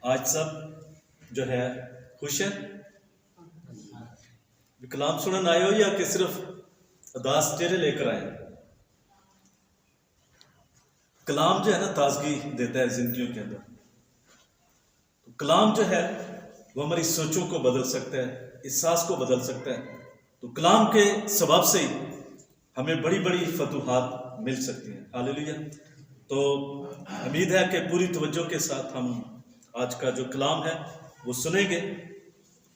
آج سب جو ہے خوش ہیں؟ کلام سنن آئے ہو یا کہ صرف اداس چہرے لے کر آئے؟ کلام جو ہے نا تازگی دیتا ہے زندگیوں کے اندر. کلام جو ہے وہ ہماری سوچوں کو بدل سکتا ہے، احساس کو بدل سکتا ہے. تو کلام کے سبب سے ہی ہمیں بڑی بڑی فتوحات مل سکتی ہیں. ہاللیلویا. تو امید ہے کہ پوری توجہ کے ساتھ ہم آج کا جو کلام ہے وہ سنیں گے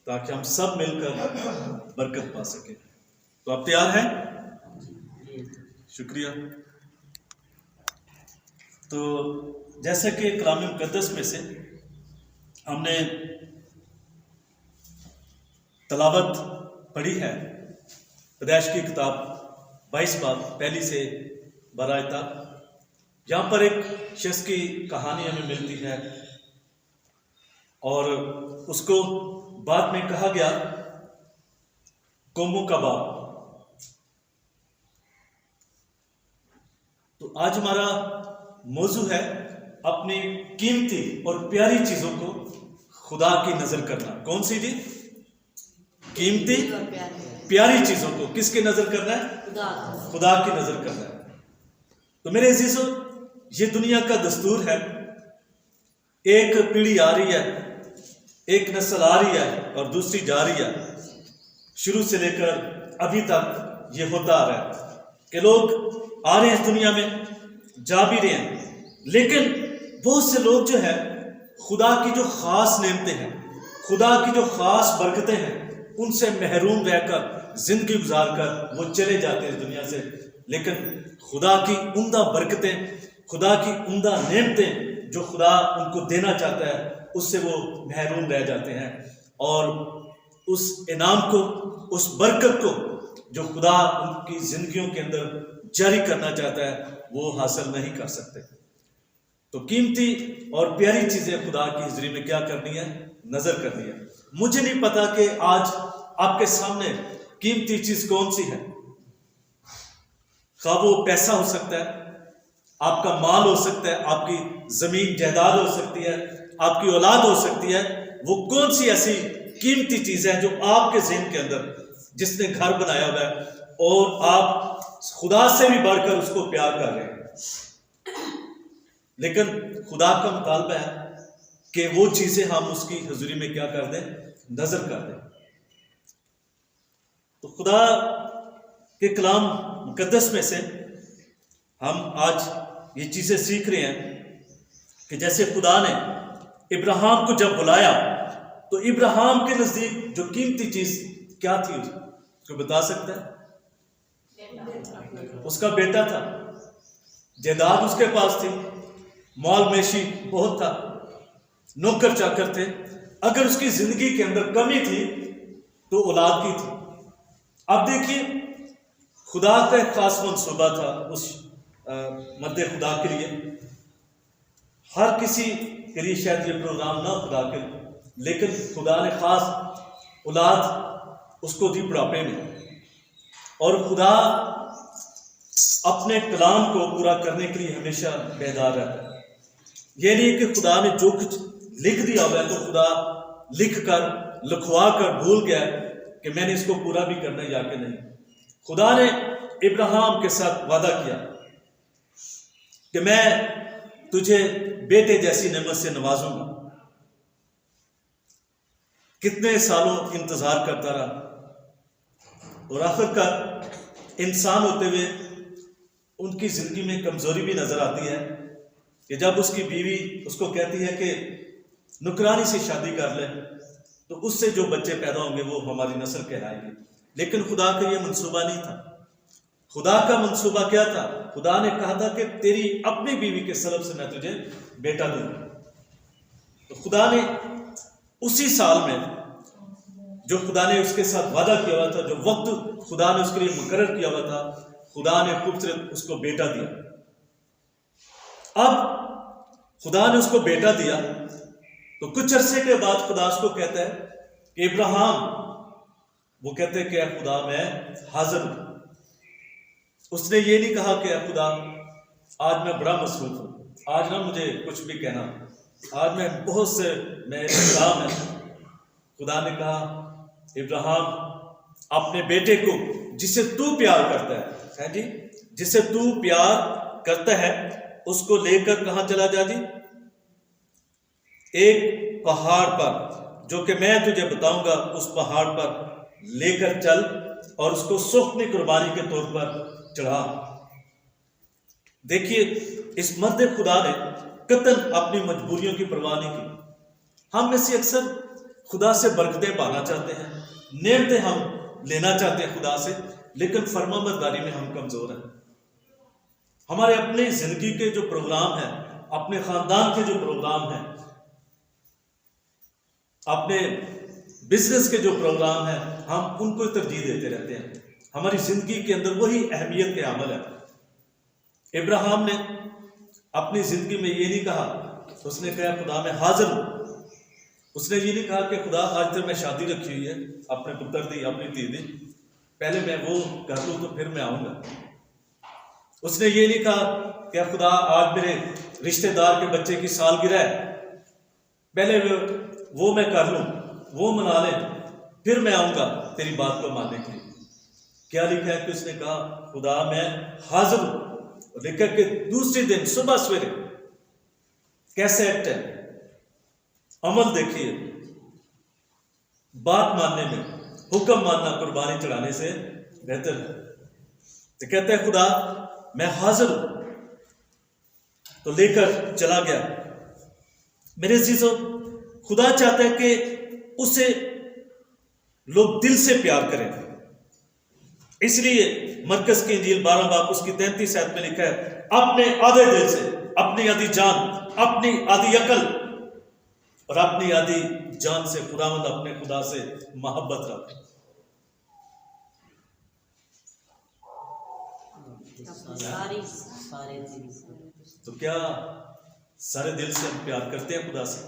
تاکہ ہم سب مل کر برکت پا سکیں. تو آپ تیار ہیں؟ شکریہ. تو جیسا کہ کلام مقدس میں سے ہم نے تلاوت پڑھی ہے پیدائش کی کتاب 22 باب پہلی سے 12 آیت تک. یہاں پر ایک شخص کی کہانی ہمیں ملتی ہے اور اس کو بعد میں کہا گیا قوموں کا باپ. تو آج ہمارا موضوع ہے اپنی قیمتی اور پیاری چیزوں کو خدا کی نظر کرنا. کون سی جی؟ قیمتی پیاری چیزوں کو کس کی نظر کرنا ہے؟ خدا کی نظر کرنا ہے. تو میرے عزیزو، یہ دنیا کا دستور ہے. ایک پیڑھی آ رہی ہے، ایک نسل آ رہی ہے اور دوسری جا رہی ہے. شروع سے لے کر ابھی تک یہ ہوتا آ رہا ہے کہ لوگ آ رہے ہیں دنیا میں، جا بھی رہے ہیں، لیکن بہت سے لوگ جو ہے خدا کی جو خاص نعمتیں ہیں، خدا کی جو خاص برکتیں ہیں، ان سے محروم رہ کر زندگی گزار کر وہ چلے جاتے ہیں اس دنیا سے. لیکن خدا کی عمدہ برکتیں، خدا کی عمدہ نعمتیں جو خدا ان کو دینا چاہتا ہے، اس سے وہ محروم رہ جاتے ہیں اور اس انعام کو، اس برکت کو جو خدا ان کی زندگیوں کے اندر جاری کرنا چاہتا ہے وہ حاصل نہیں کر سکتے. تو قیمتی اور پیاری چیزیں خدا کی حضوری میں کیا کرنی ہے؟ نظر کرنی ہے. مجھے نہیں پتا کہ آج آپ کے سامنے قیمتی چیز کون سی ہے. خواہ وہ پیسہ ہو سکتا ہے، آپ کا مال ہو سکتا ہے، آپ کی زمین جائیداد ہو سکتی ہے، آپ کی اولاد ہو سکتی ہے. وہ کون سی ایسی قیمتی چیز ہے جو آپ کے ذہن کے اندر، جس نے گھر بنایا ہوا ہے اور آپ خدا سے بھی بڑھ کر اس کو پیار کر رہے ہیں، لیکن خدا کا مطالبہ ہے کہ وہ چیزیں ہم اس کی حضوری میں کیا کر دیں؟ نظر کر دیں. تو خدا کے کلام مقدس میں سے ہم آج یہ چیزیں سیکھ رہے ہیں کہ جیسے خدا نے ابراہیم کو جب بلایا تو ابراہیم کے نزدیک جو قیمتی چیز کیا تھی اس کو بتا سکتا ہے؟ اس کا بیٹا تھا، جائیداد اس کے پاس تھی، مال میشی بہت تھا، نوکر چاکر تھے. اگر اس کی زندگی کے اندر کمی تھی تو اولاد کی تھی. اب دیکھیے، خدا کا ایک خاص منصوبہ تھا اس مرد خدا کے لیے. ہر کسی کے لیے شاید یہ پروگرام نہ خدا کے، لیکن خدا نے خاص اولاد اس کو دی بڑھاپے میں. اور خدا اپنے کلام کو پورا کرنے کے لیے ہمیشہ بیدار رہتا ہے. یہ نہیں کہ خدا نے جو کچھ لکھ دیا ہوا ہے تو خدا لکھ کر، لکھوا کر بھول گیا کہ میں نے اس کو پورا بھی کرنا ہے یا کہ نہیں. خدا نے ابراہیم کے ساتھ وعدہ کیا کہ میں تجھے بیٹے جیسی نعمت سے نوازوں گا. کتنے سالوں انتظار کرتا رہا اور آخر کار انسان ہوتے ہوئے ان کی زندگی میں کمزوری بھی نظر آتی ہے کہ جب اس کی بیوی اس کو کہتی ہے کہ نکرانی سے شادی کر لے تو اس سے جو بچے پیدا ہوں گے وہ ہماری نسل کہلائیں گے. لیکن خدا کا یہ منصوبہ نہیں تھا. خدا کا منصوبہ کیا تھا؟ خدا نے کہا تھا کہ تیری اپنی بیوی کے سبب سے میں تجھے بیٹا دوں گا. تو خدا نے اسی سال میں جو خدا نے اس کے ساتھ وعدہ کیا ہوا تھا، جو وقت خدا نے اس کے لیے مقرر کیا ہوا تھا، خدا نے خوبصورت اس کو بیٹا دیا. اب خدا نے اس کو بیٹا دیا تو کچھ عرصے کے بعد خدا اس کو کہتا ہے کہ ابراہیم، وہ کہتے ہیں کہ اے خدا میں حاضر ہوں. اس نے یہ نہیں کہا کہ اے خدا آج میں بڑا مصروف ہوں، آج نہ مجھے کچھ بھی کہنا. آج میں بہت سے میرے کلام ہیں، خدا نے کہا ابراہیم اپنے بیٹے کو جسے تو پیار کرتا ہے جی، جسے تو پیار کرتا ہے اس کو لے کر کہاں چلا جا جی؟ ایک پہاڑ پر جو کہ میں تجھے بتاؤں گا، اس پہاڑ پر لے کر چل اور اس کو سوختنی قربانی کے طور پر چڑھا۔ دیکھیے اس مرد خدا نے قطعاً اپنی مجبوریوں کی پرواہ نہیں کی۔ ہم میں سے اکثر خدا سے برکتیں پانا چاہتے ہیں، نعمتیں ہم لینا چاہتے ہیں خدا سے، لیکن فرما برداری میں ہم کمزور ہیں۔ ہمارے اپنے زندگی کے جو پروگرام ہیں، اپنے خاندان کے جو پروگرام ہیں، اپنے بزنس کے جو پروگرام ہیں، ہم ان کو ترجیح دیتے رہتے ہیں۔ ہماری زندگی کے اندر وہی اہمیت کے عمل ہے۔ ابراہیم نے اپنی زندگی میں یہ نہیں کہا، اس نے کہا خدا میں حاضر ہوں۔ اس نے یہ نہیں کہا کہ خدا آج تک میں شادی رکھی ہوئی ہے، اپنے پتر دی، اپنی دھی دی، پہلے میں وہ کر لوں تو پھر میں آؤں گا۔ اس نے یہ نہیں کہا کہ خدا آج میرے رشتہ دار کے بچے کی سالگرہ ہے، پہلے وہ میں کر لوں، وہ منا لیں، پھر میں آؤں گا تیری بات کو ماننے کے لیے۔ کیا لکھا ہے کہ اس نے کہا خدا میں حاضر ہوں، لکھا کہ دوسرے دن صبح سویرے کیسے ایکٹ ہے، عمل دیکھیے، بات ماننے میں، حکم ماننا قربانی چڑھانے سے بہتر ہے۔ تو کہتے ہیں خدا میں حاضر ہوں، تو لے کر چلا گیا۔ میرے عزیزو، خدا چاہتا ہے کہ اسے لوگ دل سے پیار کریں۔ اس لیے مرکز کی انجیل 12 باب اس کی 33 آیت میں لکھا ہے، اپنے آدھے دل سے، اپنی آدھی جان، اپنی آدھی عقل اور اپنی آدھی جان سے خداوند اپنے خدا سے محبت رکھ۔ تو کیا سارے دل سے ہم پیار کرتے ہیں خدا سے؟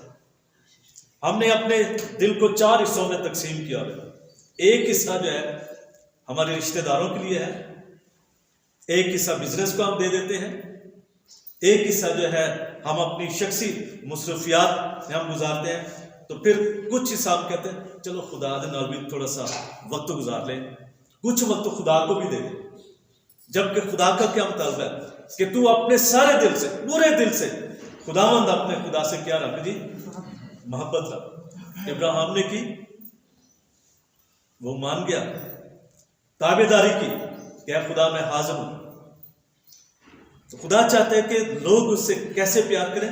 ہم نے اپنے دل کو 4 حصوں میں تقسیم کیا ہے۔ ایک حصہ جو ہے ہمارے رشتہ داروں کے لیے ہے، ایک حصہ بزنس کو ہم دے دیتے ہیں، ایک حصہ جو ہے ہم اپنی شخصی مصروفیات میں ہم گزارتے ہیں، تو پھر کچھ حصہ ہم کہتے ہیں چلو خدا دے نال بھی تھوڑا سا وقت گزار لیں، کچھ وقت خدا کو بھی دے دیں۔ جبکہ خدا کا کیا مطالبہ ہے کہ تو اپنے سارے دل سے، پورے دل سے خداوند اپنے خدا سے کیا رکھ جی؟ محبت رکھ۔ ابراہیم نے کی، وہ مان گیا، تابع داری کی کہ اے خدا میں حاضر ہوں۔ تو خدا چاہتے ہیں کہ لوگ اس سے کیسے پیار کریں؟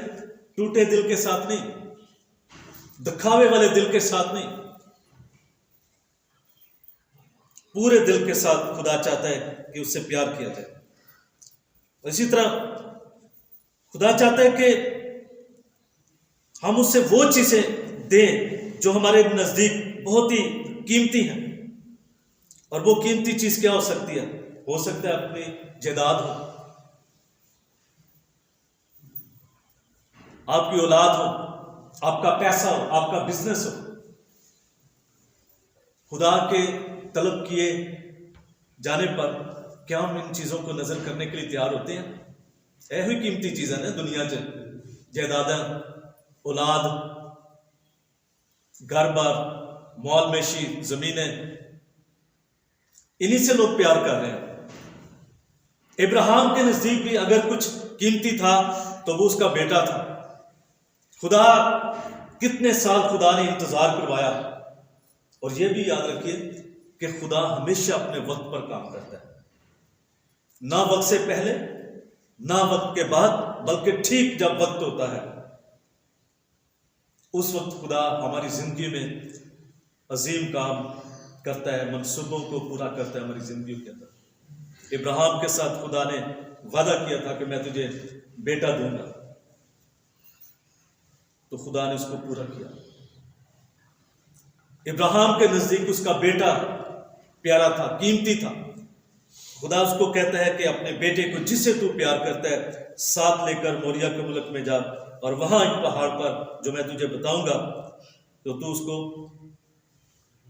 ٹوٹے دل کے ساتھ نہیں، دکھاوے والے دل کے ساتھ نہیں، پورے دل کے ساتھ خدا چاہتا ہے کہ اس سے پیار کیا جائے۔ اسی طرح خدا چاہتا ہے کہ ہم اس سے وہ چیزیں دیں جو ہمارے نزدیک بہت ہی قیمتی ہیں۔ اور وہ قیمتی چیز کیا ہو سکتی ہے؟ ہو سکتا ہے اپنی جائیداد ہو، آپ کی اولاد ہو، آپ کا پیسہ ہو، آپ کا بزنس ہو۔ خدا کے طلب کیے جانے پر کیا ہم ان چیزوں کو نظر کرنے کے لیے تیار ہوتے ہیں؟ ایسی قیمتی چیزیں نا دنیا چ، جائیدادیں، اولاد، گھر بار، مال میشی، زمینیں، انہی سے لوگ پیار کر رہے ہیں۔ ابراہیم کے نزدیک بھی اگر کچھ قیمتی تھا تو وہ اس کا بیٹا تھا۔ خدا کتنے سال خدا نے انتظار کروایا، اور یہ بھی یاد رکھیے کہ خدا ہمیشہ اپنے وقت پر کام کرتا ہے، نہ وقت سے پہلے نہ وقت کے بعد، بلکہ ٹھیک جب وقت ہوتا ہے اس وقت خدا ہماری زندگی میں عظیم کام کرتا ہے، منصوبوں کو پورا کرتا ہے ہماری زندگیوں کے اندر۔ ابراہیم کے ساتھ خدا نے وعدہ کیا تھا کہ میں تجھے بیٹا دوں گا، تو خدا نے اس کو پورا کیا۔ ابراہیم کے نزدیک اس کا بیٹا پیارا تھا، قیمتی تھا۔ خدا اس کو کہتا ہے کہ اپنے بیٹے کو جسے تو پیار کرتا ہے ساتھ لے کر موریا کے ملک میں جا، اور وہاں ایک پہاڑ پر جو میں تجھے بتاؤں گا تو اس کو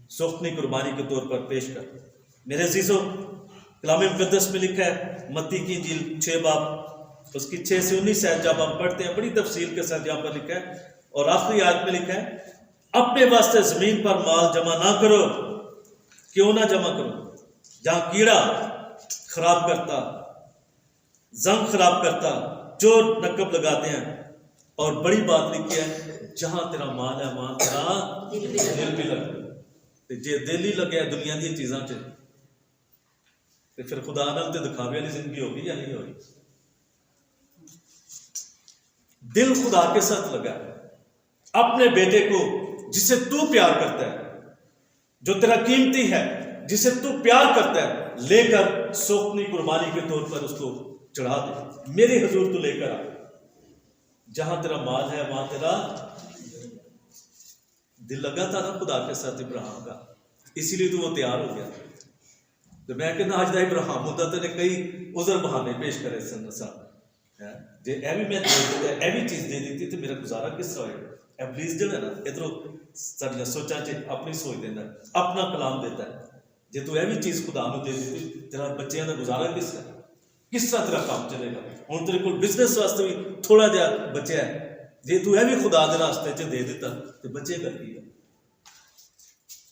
سوختنی قربانی کے طور پر پیش کر۔ میرے عزیزو، کلام مقدس میں لکھا ہے، متی کی انجیل 6 باب اس کی 6 سے 19 آیت جب ہم پڑھتے ہیں بڑی تفصیل کے ساتھ یہاں پر لکھا ہے، اور آخری آیت میں لکھا ہے اپنے واسطے زمین پر مال جمع نہ کرو. کیوں نہ جمع کرو؟ جہاں کیڑا خراب کرتا، زنگ خراب کرتا، چور نقب لگاتے ہیں. اور بڑی بات لکھی ہے جہاں تیرا مال ہے وہاں تیرا دل بھی لگے. جے دل ہی لگے دنیا دی چیزاں چ تے پھر خدا نال تے دکھاوے والی زندگی ہوگی یا نہیں ہوگی؟ دل خدا کے ساتھ لگا ہے. اپنے بیٹے کو جسے تو پیار کرتا ہے، جو تیرا قیمتی ہے، جسے تو پیار کرتا ہے، لے کر سوکھنی قربانی کے طور پر اس کو چڑھا دے. میرے حضور تو لے کر آ. جہاں تیرا مال ہے وہاں تیرا دل لگا تھا نا خدا کے ساتھ ابراہیم کا، اسی لیے تو وہ تیار ہو گیا. تو میں کہنا آج دا ابراہیم ہوتا تو نے کئی عذر بہانے پیش کرے سن صاحب جی اے بھی میں دے دیتا اے بھی چیز دے دیتی تو میرا گزارا کس طرح ہوئے. ابلیس جو ہے نا ادھر ساریا سوچا چ اپنی سوچ دینا، اپنا کلام دیتا ہے. جی تو اے بھی چیز خدا نو دے دیتی تیرا بچیاں کا گزارا کس طرح، کس طرح تیرا کام چلے گا. ہوں تیرے کو بزنس واسطے بھی تھوڑا جہا بچیا ہے، جی تو اے بھی خدا دے راستے چ دے دیتا تو بچے گا کی.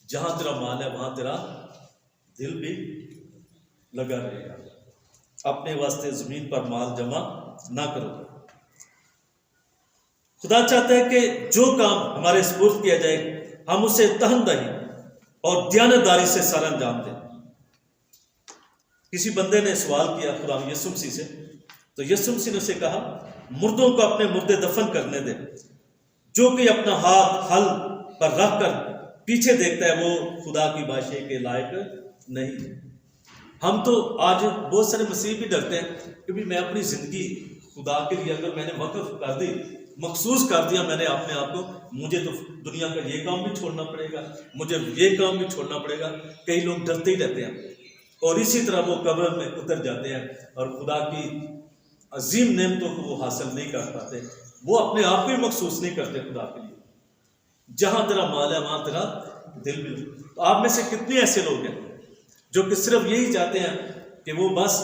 جہاں تیرا مال ہے وہاں تیرا دل بھی لگا رہے گا. اپنے واسطے زمین پر مال جمع نہ کرو. خدا چاہتا ہے کہ جو کام ہمارے سپرد کیا جائے ہم اسے تن دہی اور دیانتداری سے سر انجام دیں. کسی بندے نے سوال کیا خدا یسوع مسیح سے، تو یسوع مسیح نے اسے کہا مردوں کو اپنے مردے دفن کرنے دے، جو کہ اپنا ہاتھ حل پر رکھ کر پیچھے دیکھتا ہے وہ خدا کی بادشاہی کے لائق نہیں. ہم تو آج بہت سارے مسیح بھی ڈرتے ہیں کہ بھی میں اپنی زندگی خدا کے لیے اگر میں نے وقف کر دی، مخصوص کر دیا میں نے اپنے آپ کو، مجھے تو دنیا کا یہ کام بھی چھوڑنا پڑے گا، مجھے یہ کام بھی چھوڑنا پڑے گا. کئی لوگ ڈرتے ہی رہتے ہیں اور اسی طرح وہ قبر میں اتر جاتے ہیں اور خدا کی عظیم نعمتوں کو وہ حاصل نہیں کر پاتے. وہ اپنے آپ کو ہی مخصوص نہیں کرتے خدا کے لیے. جہاں تیرا مال ہے وہاں تیرا دل بھی. تو آپ میں سے کتنے ایسے لوگ ہیں جو کہ صرف یہی چاہتے ہیں کہ وہ بس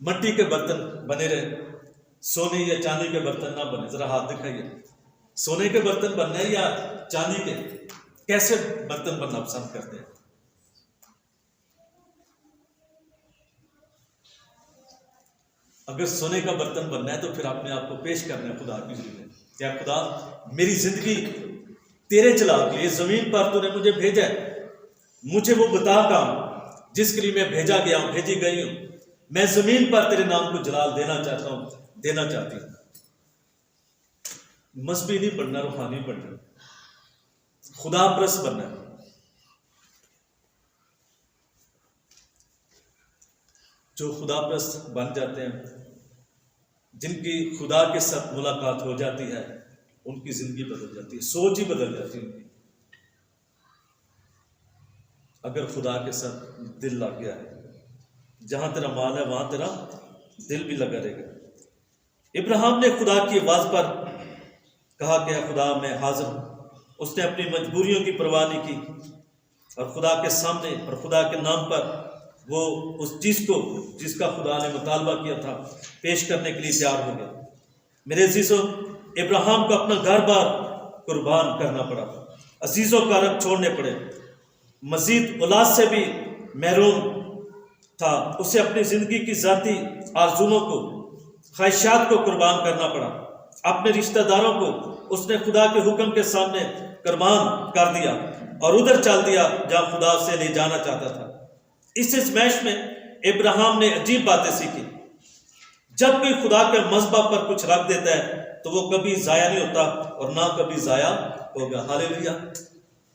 مٹی کے برتن بنے رہے، سونے یا چاندی کے برتن نہ بنے؟ ذرا ہاتھ دکھائیے. سونے کے برتن بننا ہے یا چاندی کے؟ کیسے برتن بننا پسند کرتے ہیں؟ اگر سونے کا برتن بننا ہے تو پھر اپنے آپ کو پیش کرنا ہے خدا کی ذریعے. کیا خدا میری زندگی تیرے چلا کے لیے زمین پر تو نے مجھے بھیجا ہے، مجھے وہ بتا کام جس کے لیے میں بھیجا گیا ہوں، بھیجی گئی ہوں. میں زمین پر تیرے نام کو جلال دینا چاہتا ہوں، دینا چاہتی ہوں. مذہبی نہیں بننا، روحانی بننا، خدا پرست بننا. جو خدا پرست بن جاتے ہیں، جن کی خدا کے ساتھ ملاقات ہو جاتی ہے، ان کی زندگی بدل جاتی ہے، سوچ ہی بدل جاتی ہے ان کی. اگر خدا کے ساتھ دل لگ گیا ہے، جہاں تیرا مال ہے وہاں تیرا دل بھی لگا رہے گا. ابراہیم نے خدا کی آواز پر کہا کہ خدا میں حاضر ہوں. اس نے اپنی مجبوریوں کی پرواہ نہیں کی اور خدا کے سامنے اور خدا کے نام پر وہ اس چیز کو جس کا خدا نے مطالبہ کیا تھا پیش کرنے کے لیے تیار ہو گیا. میرے عزیزوں، ابراہیم کو اپنا گھر بار قربان کرنا پڑا، عزیزوں کا رنگ چھوڑنے پڑے، مزید اولاد سے بھی محروم تھا. اسے اپنی زندگی کی ذاتی آرزوؤں کو، خواہشات کو قربان کرنا پڑا. اپنے رشتہ داروں کو اس نے خدا کے حکم کے سامنے قربان کر دیا اور ادھر چل دیا جہاں خدا اسے لے جانا چاہتا تھا. اس ازمائش میں ابراہیم نے عجیب باتیں سیکھی. جب کوئی خدا کے مذبح پر کچھ رکھ دیتا ہے تو وہ کبھی ضائع نہیں ہوتا اور نہ کبھی ضائع ہوگا. ہاللیلویا.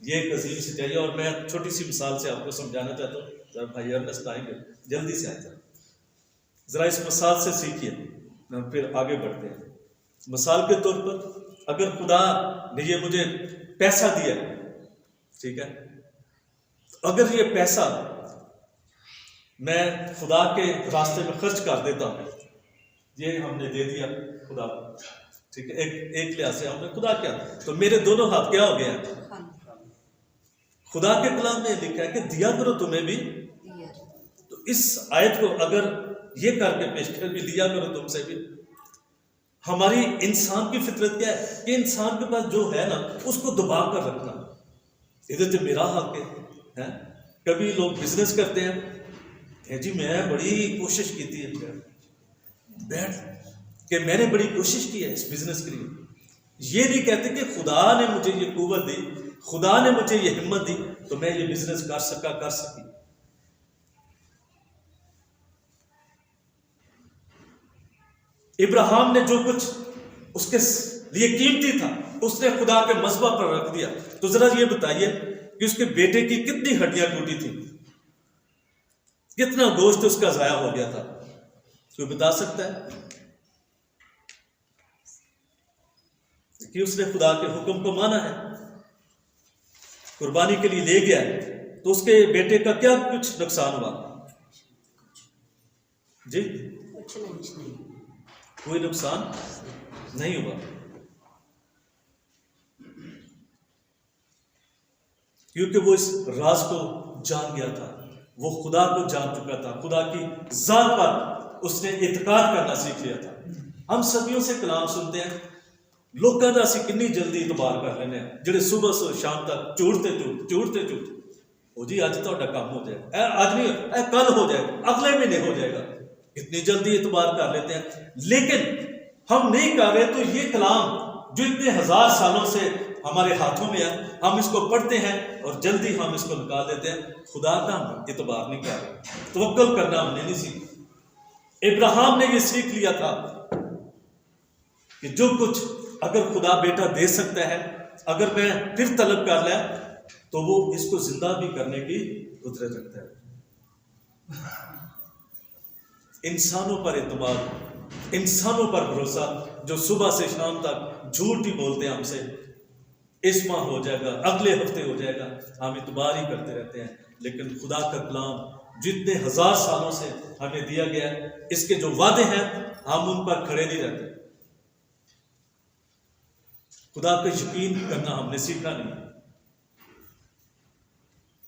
یہ ایک عظیم سچائی ہے اور میں چھوٹی سی مثال سے آپ کو سمجھانا چاہتا ہوں. ذرا بھائی ارنسٹ آئیں گے جلدی سے آئیں، ذرا اس مثال سے سیکھیے، پھر آگے بڑھتے ہیں. مثال کے طور پر اگر خدا نے یہ مجھے پیسہ دیا، ٹھیک ہے، اگر یہ پیسہ میں خدا کے راستے میں خرچ کر دیتا ہوں، یہ ہم نے دے دیا خدا، ٹھیک ہے، ایک لحاظ سے ہم نے خدا کیا، تو میرے دونوں ہاتھ کیا ہو گیا؟ خدا کے کلام میں لکھا ہے کہ دیا کرو تمہیں بھی. تو اس آیت کو اگر یہ کر کے پیش کر بھی لیا کرو تم سے بھی. ہماری انسان کی فطرت کیا ہے کہ انسان کے پاس جو ہے نا اس کو دبا کر رکھنا. ادھر تو میرا حق ہے. کبھی لوگ بزنس کرتے ہیں جی میں بڑی کوشش کی تھی بیٹھ کہ میں نے بڑی کوشش کی ہے اس بزنس کے لیے. یہ نہیں کہتے کہ خدا نے مجھے یہ قوت دی, خدا نے مجھے یہ ہمت دی تو میں یہ بزنس کر سکی. ابراہیم نے جو کچھ اس کے لیے قیمتی تھا اس نے خدا کے مذبح پر رکھ دیا. تو ذرا یہ بتائیے کہ اس کے بیٹے کی کتنی ہڈیاں ٹوٹی تھیں, کتنا گوشت اس کا ضائع ہو گیا تھا. کوئی بتا سکتا ہے کہ اس نے خدا کے حکم کو مانا ہے, قربانی کے لیے لے گیا تو اس کے بیٹے کا کیا کچھ نقصان ہوا؟ جی کوئی نقصان نہیں ہوا, کیونکہ وہ اس راز کو جان گیا تھا, وہ خدا کو جان چکا تھا, خدا کی ذات پر اس نے اعتقاد کرنا سیکھ لیا تھا. ہم صدیوں سے کلام سنتے ہیں, لوگوں کا اسی کنی جلدی اعتبار کر لینے ہیں جڑے صبح سے شام تک چوڑتے وہ جی اج تہاڈا کام ہو جائے گا, اج نہیں کل ہو جائے گا, اگلے مہینے ہو جائے گا, اتنی جلدی اعتبار کر لیتے ہیں. لیکن ہم نہیں کر رہے تو یہ کلام جو اتنے ہزار سالوں سے ہمارے ہاتھوں میں ہے, ہم اس کو پڑھتے ہیں اور جلدی ہم اس کو نکال دیتے ہیں. خدا کا ہم اعتبار نہیں کر رہے, توکل کرنا ہم نے نہیں سیکھا. ابراہیم نے یہ سیکھ لیا تھا کہ جو کچھ اگر خدا بیٹا دے سکتا ہے, اگر میں پھر طلب کر لیا تو وہ اس کو زندہ بھی کرنے کی قدرت رکھتا ہے. انسانوں پر اعتماد, انسانوں پر بھروسہ, جو صبح سے شام تک جھوٹ ہی بولتے ہیں ہم سے, اس ماہ ہو جائے گا, اگلے ہفتے ہو جائے گا, ہم اعتبار ہی کرتے رہتے ہیں. لیکن خدا کا کلام جتنے ہزار سالوں سے ہمیں دیا گیا ہے, اس کے جو وعدے ہیں ہم ان پر کھڑے نہیں رہتے. خدا کا یقین کرنا ہم نے سیکھا نہیں.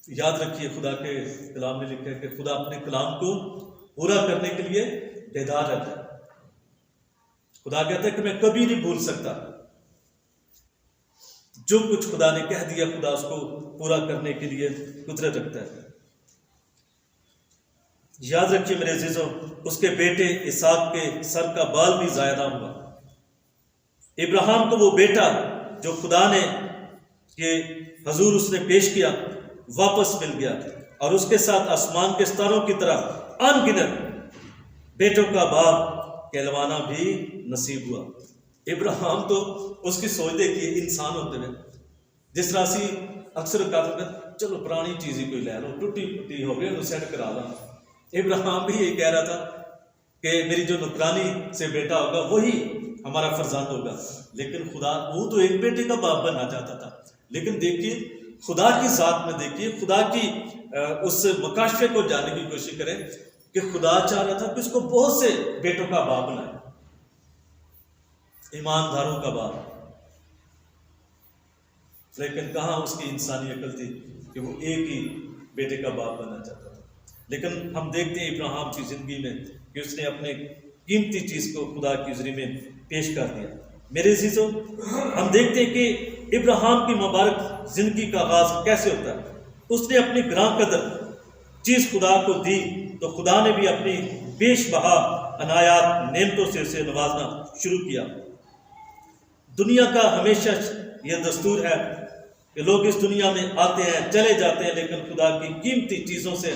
یاد رکھیے خدا کے کلام میں لکھا ہے کہ خدا اپنے کلام کو پورا کرنے کے لیے بیدار رہتا ہے. خدا کہتا ہے کہ میں کبھی نہیں بھول سکتا, جو کچھ خدا نے کہہ دیا خدا اس کو پورا کرنے کے لیے قدرت رکھتا ہے. یاد رکھیے میرے عزیزوں, اس کے بیٹے اسحاق کے سر کا بال بھی ضائع نہ ہوا. ابراہیم کو وہ بیٹا جو خدا نے یہ حضور اس نے پیش کیا واپس مل گیا, اور اس کے ساتھ آسمان کے ستاروں کی طرح ان گنت بیٹوں کا باپ کہلوانا بھی نصیب ہوا. ابراہیم تو اس کی سوچ دیکھیے, انسان ہوتے ہوئے جس طرح سی اکثر کہتے چلو پرانی چیز ہی کوئی لے لو, ٹوٹی پھوٹی ہو گئی انہوں سیٹ کرا لا. ابراہیم بھی یہ کہہ رہا تھا کہ میری جو نوکرانی سے بیٹا ہوگا وہی ہمارا فرزند ہوگا. لیکن خدا, وہ تو ایک بیٹے کا باپ بننا چاہتا تھا, لیکن دیکھیے خدا کی ذات میں دیکھیے, خدا کی اس مکاشفے کو جاننے کی کوشش کریں کہ خدا چاہ رہا تھا کہ اس کو بہت سے بیٹوں کا باپ بنائے, ایمانداروں کا باپ. لیکن کہاں اس کی انسانی عقل تھی کہ وہ ایک ہی بیٹے کا باپ بننا چاہتا تھا. لیکن ہم دیکھتے ہیں ابراہیم کی زندگی میں کہ اس نے اپنے قیمتی چیز کو خدا کی ذریعے میں پیش کر دیا. میرے عزیزوں, ہم دیکھتے ہیں کہ ابراہیم کی مبارک زندگی کا آغاز کیسے ہوتا ہے. اس نے اپنی گراں قدر چیز خدا کو دی تو خدا نے بھی اپنی بیش بہا عنایات نعمتوں سے اسے نوازنا شروع کیا. دنیا کا ہمیشہ یہ دستور ہے کہ لوگ اس دنیا میں آتے ہیں چلے جاتے ہیں, لیکن خدا کی قیمتی چیزوں سے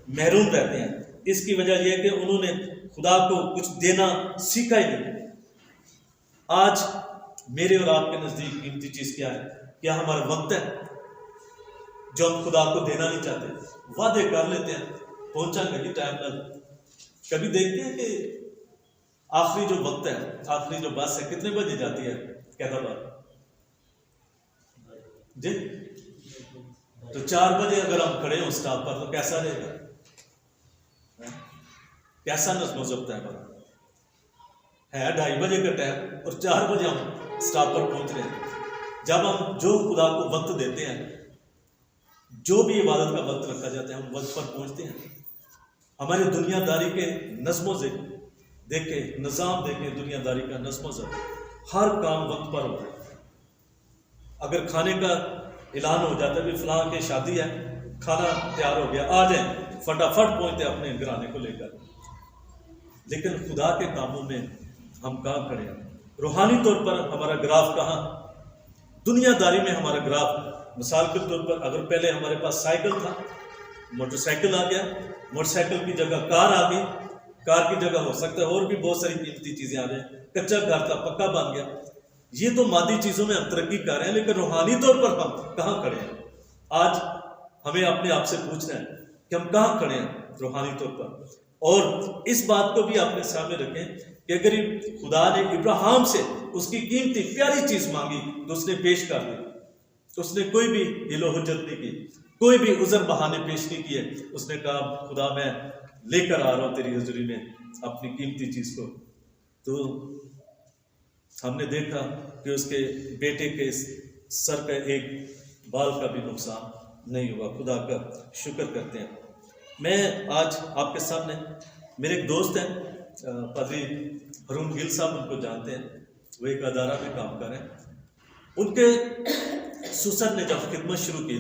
محروم رہتے ہیں. اس کی وجہ یہ ہے کہ انہوں نے خدا کو کچھ دینا سیکھا ہی نہیں. آج میرے اور آپ کے نزدیک قیمتی چیز کیا ہے؟ کیا ہمارا وقت ہے جو ہم خدا کو دینا نہیں چاہتے؟ وعدے کر لیتے ہیں پہنچا کبھی ٹائم نہ. کبھی دیکھتے ہیں کہ آخری جو وقت ہے, آخری جو بس ہے کتنے بجے جاتی ہے کہتا بات جی, تو 4 بجے اگر ہم کھڑے ہوں اسٹاپ پر تو کیسا رہے گا؟ کیسا نظم و ضبط ہے ہمارا؟ ہے 2:30 بجے کا ٹائم اور 4 بجے ہم اسٹاپ پر پہنچ رہے ہیں. جب ہم جو خدا کو وقت دیتے ہیں, جو بھی عبادت کا وقت رکھا جاتا ہے, ہم وقت پر پہنچتے ہیں. ہماری دنیا داری کے نظم و ضبط دیکھیں، نظام دیکھیں، دنیا داری کا نظم و ضبط، ہر کام وقت پر ہوتا ہے۔ اگر کھانے کا اعلان ہو جاتا ہے بھی فلاں کی شادی ہے، کھانا تیار ہو گیا، آ جائیں، فٹافٹ پہنچتے اپنے گھرانے کو لے کر۔ لیکن خدا کے کاموں میں ہم کہاں کھڑے ہیں؟ روحانی طور پر ہمارا گراف کہاں؟ دنیا داری میں ہمارا گراف، مثال کے طور پر اگر پہلے ہمارے پاس سائیکل تھا، موٹر سائیکل آ گیا، موٹر سائیکل کی جگہ کار آ گئی، کار کی جگہ ہو سکتا ہے اور بھی بہت ساری قیمتی چیزیں آ جائیں، کچا گھر تھا پکا بن گیا۔ یہ تو مادی چیزوں میں ہم ترقی کر رہے ہیں، لیکن روحانی طور پر ہم کہاں کھڑے ہیں؟ آج ہمیں اپنے آپ سے پوچھنا ہے کہ ہم کہاں کھڑے ہیں روحانی طور پر۔ اور اس بات کو بھی اپنے سامنے رکھیں کہ اگر خدا نے ابراہیم سے اس کی قیمتی پیاری چیز مانگی تو اس نے پیش کر دی، اس نے کوئی بھی حیل و حجت نہیں کی، کوئی بھی عذر بہانے پیش نہیں کیے۔ اس نے کہا خدا میں لے کر آ رہا ہوں تیری حضوری میں اپنی قیمتی چیز کو۔ تو ہم نے دیکھا کہ اس کے بیٹے کے سر کا ایک بال کا بھی نقصان نہیں ہوا، خدا کا شکر کرتے ہیں۔ میں آج آپ کے سامنے، میرے ایک دوست ہیں پادری ہارون گل صاحب، ان کو جانتے ہیں، وہ ایک ادارہ میں کام کر رہے ہیں۔ ان کے سسر نے جب خدمت شروع کی،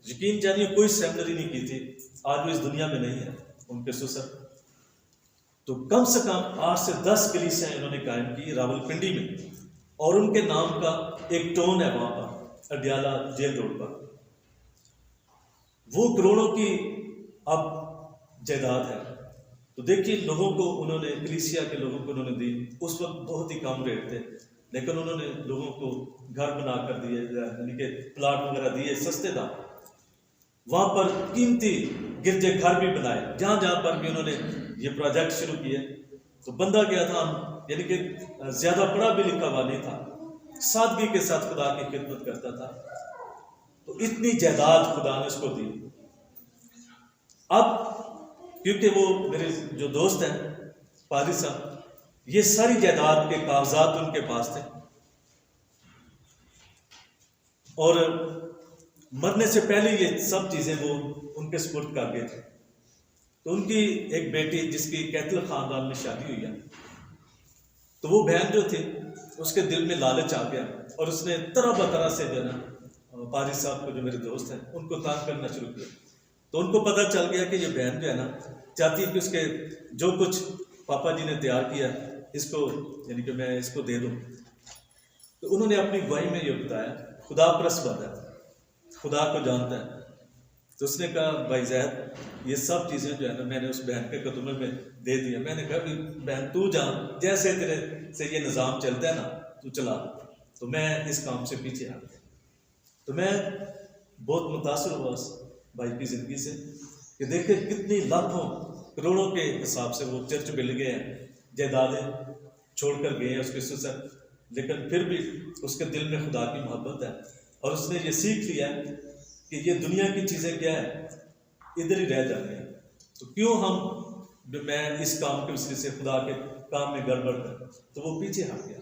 یقین جانیے کوئی سیمنری نہیں کی تھی، آج وہ اس دنیا میں نہیں ہے ان کے سسر، تو کم سے کم 8 سے 10 کلیسیاں انہوں نے قائم کی راول پنڈی میں، اور ان کے نام کا ایک ٹون ہے وہاں پر اڈیالہ جیل روڈ پر۔ وہ کروڑوں کی اب جائیداد ہے۔ تو دیکھیے لوگوں کو انہوں نے، کلیسیا کے لوگوں کو انہوں نے دی، اس وقت بہت ہی کم ریٹ تھے، لیکن انہوں نے لوگوں کو گھر بنا کر دیے، یعنی کہ پلاٹ وغیرہ دیے سستے دام، وہاں پر قیمتی گرجے گھر بھی بنائے، جہاں جہاں پر بھی انہوں نے یہ پروجیکٹ شروع کیے۔ تو بندہ گیا تھا، یعنی کہ زیادہ پڑھا بھی لکھا ہوا نہیں تھا، سادگی کے ساتھ خدا کی خدمت کرتا تھا، تو اتنی جائیداد خدا نے اس کو دی۔ اب کیونکہ وہ میرے جو دوست ہیں پادری صاحب، یہ ساری جائیداد کے کاغذات ان کے پاس تھے، اور مرنے سے پہلے یہ سب چیزیں وہ ان کے سپرد کر گئے تھے۔ تو ان کی ایک بیٹی جس کی قیتل خاندان میں شادی ہوئی ہے، تو وہ بہن جو تھی اس کے دل میں لالچ آ گیا، اور اس نے طرح بطرح سے جو ہے نا پادری صاحب کو، جو میرے دوست ہیں، ان کو تانگ کرنا شروع کیا۔ تو ان کو پتہ چل گیا کہ یہ بہن جو ہے نا چاہتی ہے کہ اس کے جو کچھ پاپا جی نے تیار کیا اس کو، یعنی کہ میں اس کو دے دوں۔ تو انہوں نے اپنی گواہی میں یہ بتایا، خدا پرست بندہ ہے، خدا کو جانتا ہے۔ تو اس نے کہا بھائی زید، یہ سب چیزیں جو ہے نا میں نے اس بہن کے قدموں میں دے دیا۔ میں نے کہا بھی بہن تو جان، جیسے تیرے سے یہ نظام چلتا ہے نا تو چلا، تو میں اس کام سے پیچھے آ گیا۔ تو میں بہت متاثر ہوا اس بھائی کی زندگی سے کہ دیکھیں کتنی لاکھوں کروڑوں کے حساب سے وہ چرچ مل گئے ہیں، جائیدادیں چھوڑ کر گئے ہیں اس کے سسر، لیکن پھر بھی اس کے دل میں خدا کی محبت ہے، اور اس نے یہ سیکھ لیا کہ یہ دنیا کی چیزیں کیا ہے، ادھر ہی رہ جاتی ہیں، تو کیوں میں اس کام کے وسیلے سے خدا کے کام میں گڑبڑ کر، تو وہ پیچھے ہٹ گیا۔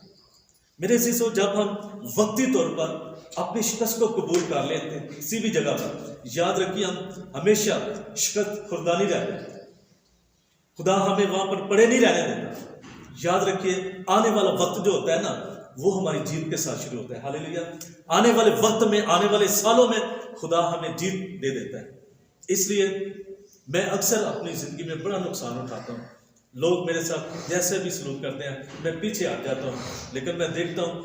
میرے عزیزو، جب ہم وقتی طور پر اپنی شکست کو قبول کر لیتے ہیں کسی بھی جگہ پر، یاد رکھیے ہم ہمیشہ شکست خوردہ نہیں رہتے، خدا ہمیں وہاں پر پڑے نہیں رہنے دیتا۔ یاد رکھیے آنے والا وقت جو ہوتا ہے نا وہ ہماری جیت کے ساتھ شروع ہوتا ہے۔ ہاللیلویا! آنے والے وقت میں، آنے والے سالوں میں خدا ہمیں جیت دے دیتا ہے۔ اس لیے میں اکثر اپنی زندگی میں بڑا نقصان اٹھاتا ہوں، لوگ میرے ساتھ جیسے بھی سلوک کرتے ہیں میں پیچھے ہٹ جاتا ہوں، لیکن میں دیکھتا ہوں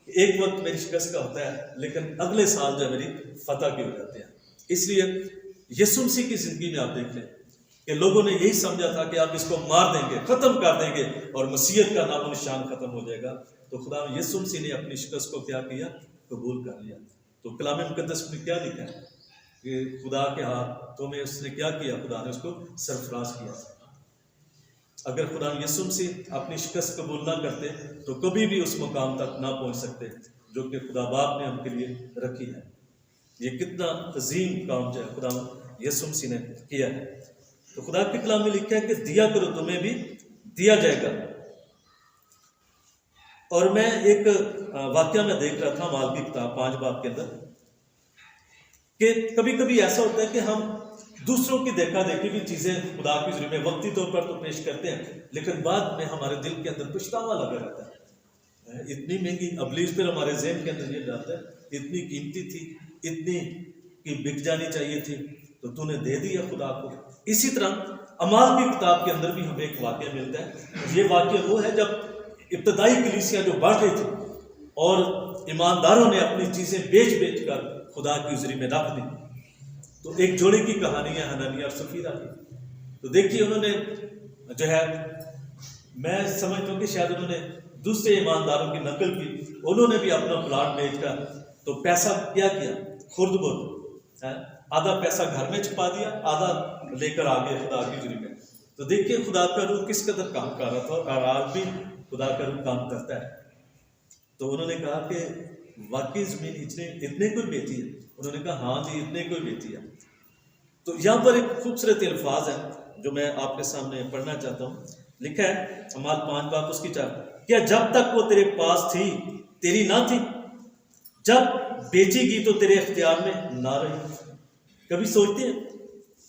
کہ ایک وقت میری شکست کا ہوتا ہے، لیکن اگلے سال جو میری فتح کی ہو جاتے ہیں۔ اس لیے یسوع مسیح کی زندگی میں آپ دیکھ لیں کہ لوگوں نے یہی سمجھا تھا کہ آپ اس کو مار دیں گے، ختم کر دیں گے، اور مسیحیت کا نام و نشان ختم ہو جائے گا، تو خدا یسوع مسیح نے اپنی شکست کو کیا کیا؟ قبول کر لیا۔ تو کلام مقدس میں کیا لکھا ہے کہ خدا کے ہاتھوں میں اس نے کیا کیا؟ خدا نے اس کو سرفراز کیا۔ اگر خدا یسوع مسیح اپنی شکست قبول نہ کرتے تو کبھی بھی اس مقام تک نہ پہنچ سکتے جو کہ خدا باپ نے ہم کے لیے رکھی ہے۔ یہ کتنا عظیم کام جو ہے خدا یسوع مسیح نے کیا ہے۔ تو خدا کے کلام میں لکھا ہے کہ دیا کرو تمہیں بھی دیا جائے گا۔ اور میں ایک واقعہ میں دیکھ رہا تھا مال کی کتاب 5 باب کے اندر کہ کبھی کبھی ایسا ہوتا ہے کہ ہم دوسروں کی دیکھا دیکھی بھی چیزیں خدا کی حضوری میں وقتی طور پر تو پیش کرتے ہیں، لیکن بعد میں ہمارے دل کے اندر پچھتاوا لگا رہتا ہے، اتنی مہنگی، ابلیس پھر ہمارے ذہن کے اندر یہ ڈالتا ہے اتنی قیمتی تھی، اتنی کی بک جانی چاہیے تھی تو تو نے دے دیا خدا کو۔ اسی طرح اعمال کی کتاب کے اندر بھی ہمیں ایک واقعہ ملتا ہے۔ یہ واقعہ وہ ہے جب ابتدائی کلیسیا جو بڑھ رہی تھی اور ایمانداروں نے اپنی چیزیں بیچ بیچ کر خدا کی حضوری میں رکھ دی، تو ایک جوڑے کی کہانی ہے حنانیہ اور سفیرہ کی۔ تو دیکھیے انہوں نے جو ہے، میں سمجھتا ہوں کہ شاید انہوں نے دوسرے ایمانداروں کی نقل کی، انہوں نے بھی اپنا پلاٹ بیچ کر تو پیسہ کیا خرد برد، آدھا پیسہ گھر میں چھپا دیا، آدھا لے کر آگے خدا کی حضوری میں۔ تو دیکھیے خدا کا روح کس قدر کام کر رہا تھا، اور آج بھی خدا کا روح کام کرتا ہے۔ تو انہوں نے کہا کہ واقعی زمین اتنے کوئی بیچی ہے؟ انہوں نے کہا ہاں جی اتنے کوئی بیچی ہے۔ تو یہاں پر ایک خوبصورت الفاظ ہے جو میں آپ کے سامنے پڑھنا چاہتا ہوں۔ لکھا ہے اعمال 5 باب اس کی 4، کیا جب تک وہ تیرے پاس تھی تیری نہ تھی، جب بیچی گئی تو تیرے اختیار میں نہ رہی؟ کبھی سوچتے ہیں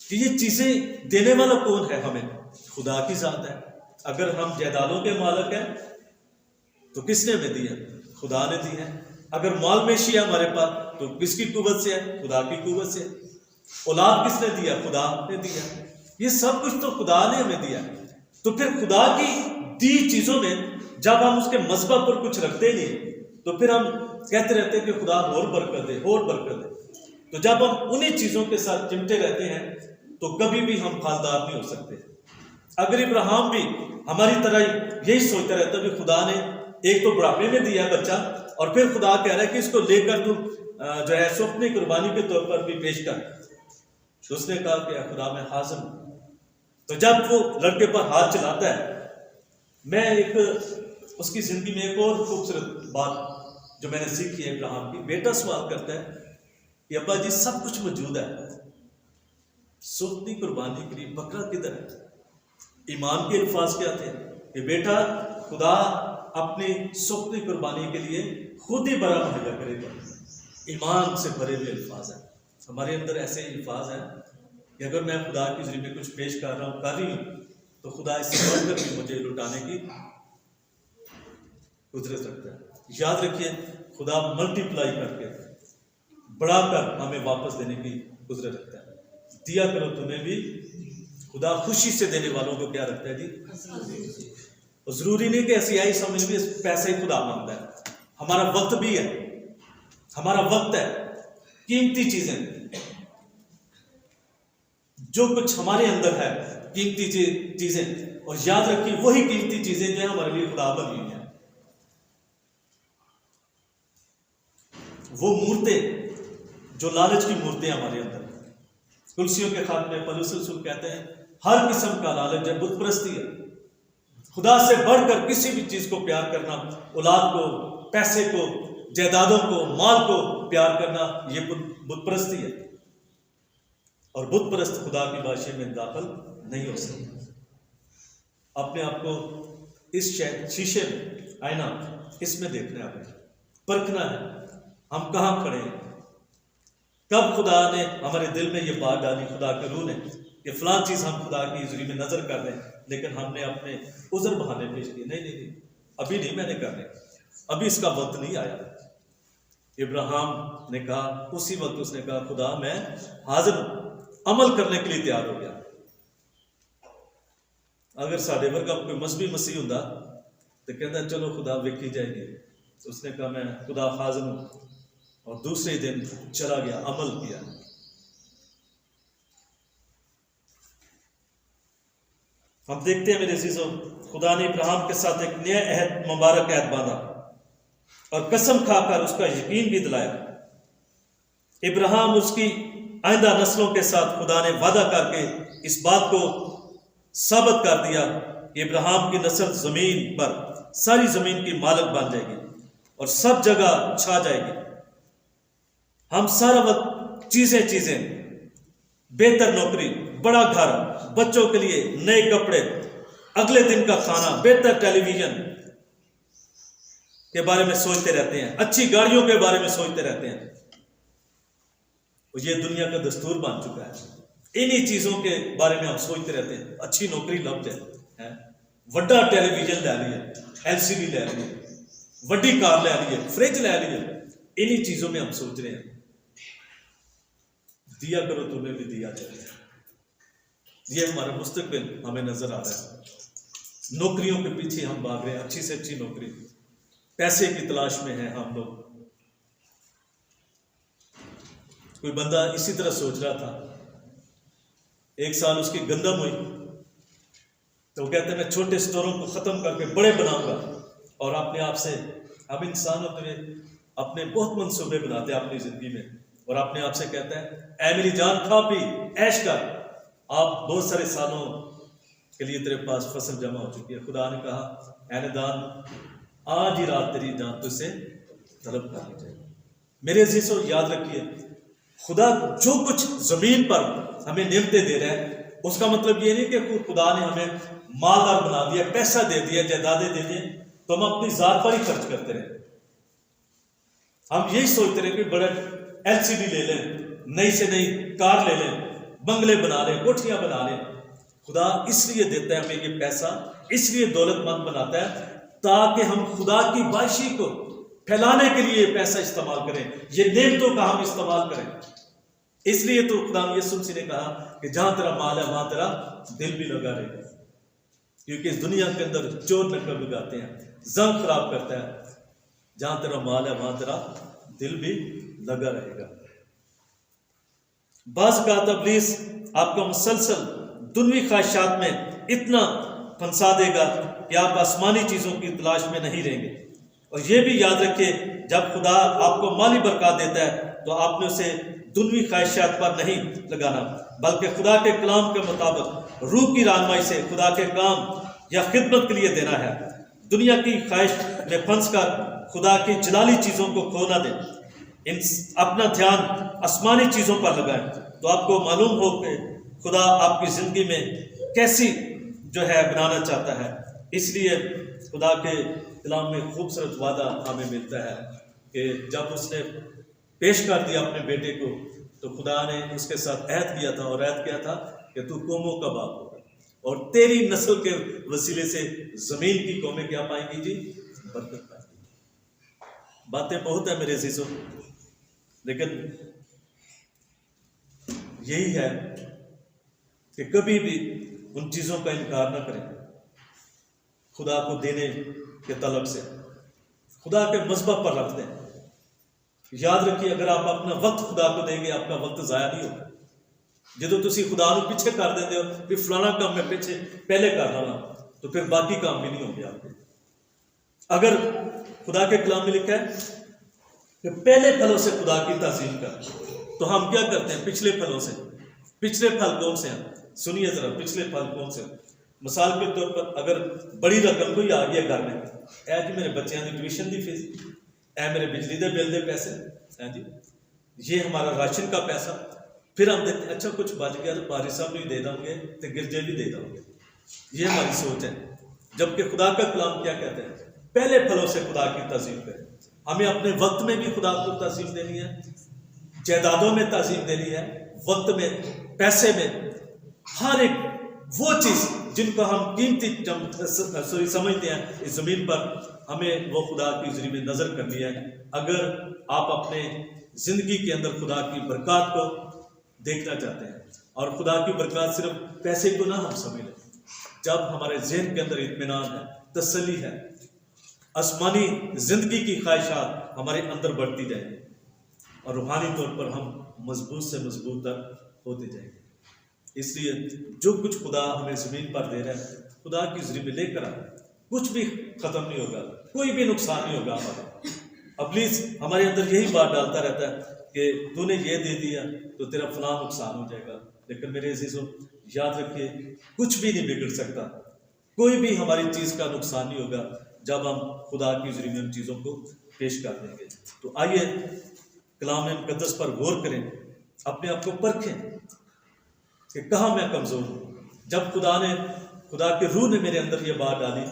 کہ یہ چیزیں دینے والا کون ہے ہمیں؟ خدا کی ذات ہے۔ اگر ہم جائیدادوں کے مالک ہیں تو کس نے ہمیں دی ہے؟ خدا نے دی ہے۔ اگر مال میشی ہے ہمارے پاس تو کس کی قوت سے ہے؟ خدا کی قوت سے۔ اولاد کس نے دیا؟ خدا نے دیا۔ یہ سب کچھ تو خدا نے ہمیں دیا۔ تو پھر خدا کی دی چیزوں میں جب ہم اس کے مذہب پر کچھ رکھتے نہیں تو پھر ہم کہتے رہتے ہیں کہ خدا اور برکت دے، اور برکت دے۔ تو جب ہم انہی چیزوں کے ساتھ چمٹے رہتے ہیں تو کبھی بھی ہم پھلدار نہیں ہو سکتے۔ اگر ابراہیم بھی ہماری طرح یہی سوچتا رہتا کہ خدا نے ایک تو بڑھاپے میں دیا ہے بچہ، اور پھر خدا کہہ رہا ہے کہ اس کو لے کر تو جو ہے سو اپنی قربانی کے طور پر بھی پیش کر، تو اس نے کہا کہ خدا میں حاضر ہوں۔ تو جب وہ لڑکے پر ہاتھ چلاتا ہے، میں ایک اس کی زندگی میں ایک اور خوبصورت بات جو میں نے سیکھی ہے ابراہیم کی، بیٹا سوال کرتا ہے کہ ابا جی سب کچھ موجود ہے، سوتنی قربانی کے لیے بکرا کدھر ہے؟ ایمان کے الفاظ کیا تھے کہ بیٹا خدا اپنی سوتنی قربانی کے لیے خود ہی برا مہیا کرے گا۔ ایمان سے بھرے ہوئے الفاظ ہیں ہمارے اندر، ایسے الفاظ ہیں کہ اگر میں خدا کی حضوری میں کچھ پیش کر رہی ہوں تو خدا اس سے بڑھ کر بھی مجھے لٹانے کی قدرت رکھتا ہے۔ یاد رکھیے خدا ملٹی پلائی کر کے بڑھا کر ہمیں واپس دینے کی قدرت رکھتا ہے۔ دیا کرو تمہیں بھی، خدا خوشی سے دینے والوں کو کیا رکھتا ہے جی؟ اور ضروری نہیں کہ ایسی آئی سمجھ بھی پیسے ہی خدا مانگتا ہے، ہمارا وقت بھی ہے، ہمارا وقت ہے، قیمتی چیزیں جو کچھ ہمارے اندر ہے، قیمتی چیزیں، اور یاد رکھیے وہی قیمتی چیزیں جو ہیں ہمارے لیے خدا بنی ہوئی ہیں۔ وہ مورتیں جو لالچ کی مورتیں ہمارے اندر، کلسیوں کے خط میں پولس رسول کہتے ہیں ہر قسم کا لالچ ہے، بت پرستی ہے۔ خدا سے بڑھ کر کسی بھی چیز کو پیار کرنا، اولاد کو، پیسے کو، جائیدادوں کو، مال کو پیار کرنا، یہ بت پرستی ہے، اور بت پرست خدا کی بادشاہی میں داخل نہیں ہو سکتا۔ اپنے آپ کو اس شیشے میں، آئینہ اس میں دیکھنا ہے، ہمیں پرکھنا ہے ہم کہاں کھڑے ہیں۔ کب خدا نے ہمارے دل میں یہ بات ڈالی، خدا کے روح نے، کہ فلاں چیز ہم خدا کی حضوری میں نظر کر رہے ہیں، لیکن ہم نے اپنے عذر بہانے پیش کیے، نہیں ابھی نہیں میں نے کرنے، ابھی اس کا وقت نہیں آیا۔ ابراہیم نے کہا، اسی وقت اس نے کہا خدا میں حاضر ہوں، عمل کرنے کے لیے تیار ہو گیا۔ اگر ساڈے ورگا کوئی مذہبی مسیح ہوندا تو کہتا چلو خدا ویکھی جائے گی، تو اس نے کہا میں خدا حاضر ہوں، اور دوسرے دن چلا گیا، عمل کیا۔ ہم دیکھتے ہیں میرے عزیزوں، خدا نے ابراہیم کے ساتھ ایک نیا عہد، مبارک عہد باندھا اور قسم کھا کر اس کا یقین بھی دلایا۔ ابراہیم اس کی آئندہ نسلوں کے ساتھ خدا نے وعدہ کر کے اس بات کو ثابت کر دیا کہ ابراہیم کی نسل زمین پر ساری زمین کی مالک بن جائے گی اور سب جگہ چھا جائے گی۔ ہم سارا وقت چیزیں، بہتر نوکری، بڑا گھر، بچوں کے لیے نئے کپڑے، اگلے دن کا کھانا، بہتر ٹیلی ویژن کے بارے میں سوچتے رہتے ہیں، اچھی گاڑیوں کے بارے میں سوچتے رہتے ہیں۔ اور یہ دنیا کا دستور بن چکا ہے انہی چیزوں کے بارے میں ہم سوچتے رہتے ہیں. اچھی نوکری لگ جائے, وڈا ٹیلی ویژن لے لیے, LCD لے لیے, وڈی کار لے لیے, فریج لے لیے, انہی چیزوں میں ہم سوچ رہے ہیں. دیا کرو تمہیں بھی دیا جائے. یہ ہمارا مستقبل ہمیں نظر آ رہا ہے. نوکریوں کے پیچھے ہم بھاگ رہے ہیں, اچھی سے اچھی نوکری, پیسے کی تلاش میں ہیں ہم لوگ. کوئی بندہ اسی طرح سوچ رہا تھا, 1 سال اس کی گندم ہوئی تو وہ کہتے ہیں میں چھوٹے اسٹوروں کو ختم کر کے بڑے بناؤں گا. اور اپنے آپ سے, اب انسان اپنے بہت منصوبے بناتے ہیں اپنی زندگی میں, اور اپنے آپ سے کہتا ہے اے میری جان کھا پی عیش کر. آپ بہت سارے سالوں کے لیے تیرے پاس فصل جمع ہو چکی ہے. خدا نے کہا اے ندان, آج ہی رات تیری جان تجھ سے طلب کر لی جائے. میرے عزیزو یاد رکھیے, خدا جو کچھ زمین پر ہمیں نعمتیں دے رہا ہے اس کا مطلب یہ نہیں کہ خدا نے ہمیں مالدار بنا دیا, پیسہ دے دیا, جائیدادیں دے دیے تو ہم اپنی ذات پر ہی خرچ کرتے رہے. ہم یہی سوچتے رہے کہ بڑا LCD لے لیں, نئی سے نئی کار لے لیں, بنگلے بنا لیں, کوٹھیاں بنا لیں. خدا اس لیے دیتا ہے ہمیں یہ پیسہ, اس لیے دولت مند بناتا ہے تاکہ ہم خدا کی بادشاہی کو پھیلانے کے لیے یہ پیسہ استعمال کریں, یہ نعمتوں کا ہم استعمال کریں. اس لیے تو خدا یسوع مسیح نے کہا کہ جہاں تیرا مال ہے وہاں تیرا دل بھی لگا رہے گا. کیونکہ اس دنیا کے اندر چور نکل لگاتے ہیں, زنگ خراب کرتا ہے. جہاں تیرا مال ہے وہاں تیرا دل بھی لگا رہے گا. بعض اوقات ابلیس آپ کا مسلسل دنوی خواہشات میں اتنا پھنسا دے گا کہ آپ آسمانی چیزوں کی تلاش میں نہیں رہیں گے. اور یہ بھی یاد رکھیے, جب خدا آپ کو مالی برکات دیتا ہے تو آپ نے اسے دنوی خواہشات پر نہیں لگانا, بلکہ خدا کے کلام کے مطابق روح کی رہنمائی سے خدا کے کام یا خدمت کے لیے دینا ہے. دنیا کی خواہش میں پھنس کر خدا کی جلالی چیزوں کو کھو نہ دیں. اپنا دھیان آسمانی چیزوں پر لگائیں تو آپ کو معلوم ہو کہ خدا آپ کی زندگی میں کیسی جو ہے بنانا چاہتا ہے. اس لیے خدا کے کلام میں خوبصورت وعدہ ہمیں ملتا ہے کہ جب اس نے پیش کر دیا اپنے بیٹے کو تو خدا نے اس کے ساتھ عہد کیا تھا, اور عہد کیا تھا کہ تو قوموں کا باپ ہوگا اور تیری نسل کے وسیلے سے زمین کی قومیں کیا پائیں گی جی, برکت پائیں گی. باتیں بہت ہیں میرے عزیزوں, لیکن یہی ہے کہ کبھی بھی ان چیزوں کا انکار نہ کریں خدا کو دینے کے طلب سے. خدا کے مذبح پر رکھ دیں. یاد رکھیے, اگر آپ اپنا وقت خدا کو دیں گے آپ کا وقت ضائع نہیں ہوگا. جدو تسی خدا کو پیچھے کر دیتے ہو کہ فلانا کام میں پیچھے پہلے کر رہا تو پھر باقی کام بھی نہیں ہوں گے آپ کے. اگر خدا کے کلام میں لکھا ہے کہ پہلے پھلوں سے خدا کی تعظیم کر, تو ہم کیا کرتے ہیں پچھلے پھلوں سے. پچھلے پھل کون سے ہیں؟ سنیے ذرا, پچھلے پھل کون سے ہیں؟ مثال کے طور پر اگر بڑی رقم کوئی آ گیا گھر میں, اے جی میرے بچیاں کی ٹیوشن دی فیس, اے میرے بجلی دے بل دے پیسے, جی یہ ہمارا راشن کا پیسہ. پھر ہم دیکھتے ہیں اچھا کچھ بچ گیا تو پاری صاحب بھی دے دوں گے تو گرجے بھی دے دوں گے. یہ ہماری سوچ ہے. جبکہ خدا کا کلام کیا کہتے ہیں؟ پہلے پھلوں سے خدا کی تعظیم کریں. ہمیں اپنے وقت میں بھی خدا کو تعظیم دینی ہے, جائیدادوں میں تعظیم دینی ہے, وقت میں, پیسے میں, ہر ایک وہ چیز جن کو ہم قیمتی سمجھتے ہیں اس زمین پر, ہمیں وہ خدا کی ذریعے میں نظر کرنی ہے. اگر آپ اپنے زندگی کے اندر خدا کی برکات کو دیکھنا چاہتے ہیں, اور خدا کی برکات صرف پیسے کو نہ ہم سمجھ لیں. جب ہمارے ذہن کے اندر اطمینان ہے, تسلی ہے, آسمانی زندگی کی خواہشات ہمارے اندر بڑھتی جائیں گی, اور روحانی طور پر ہم مضبوط سے مضبوط تر ہوتے جائیں گے. اس لیے جو کچھ خدا ہمیں زمین پر دے رہا ہے خدا کی ذریعے میں لے کر آئے. کچھ بھی ختم نہیں ہوگا, کوئی بھی نقصان نہیں ہوگا ہمارا. ابلیس ہمارے اندر یہی بات ڈالتا رہتا ہے کہ تو نے یہ دے دیا تو تیرا فلاں نقصان ہو جائے گا. لیکن میرے عزیزوں یاد رکھیے, کچھ بھی نہیں بگڑ سکتا, کوئی بھی ہماری چیز کا نقصان نہیں ہوگا جب ہم خدا کی ذریعے میں ان چیزوں کو پیش کر دیں گے. تو آئیے کلام مقدس پر غور کریں, اپنے آپ کو پرکھیں کہ کہاں میں کمزور ہوں. جب خدا کے روح نے میرے اندر یہ بات ڈالی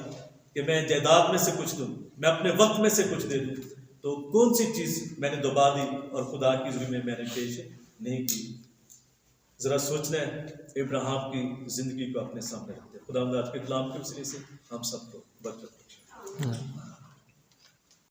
کہ میں جائیداد میں سے کچھ دوں, میں اپنے وقت میں سے کچھ دے دوں, تو کون سی چیز میں نے دبا دی اور خدا کی ذریعے میں نے پیش نہیں کی. ذرا سوچنا ہے ابراہیم کی زندگی کو اپنے سامنے رکھتے ہیں. خدا آج کے کلام کے وسیلے سے ہم سب کو برکت بخشے.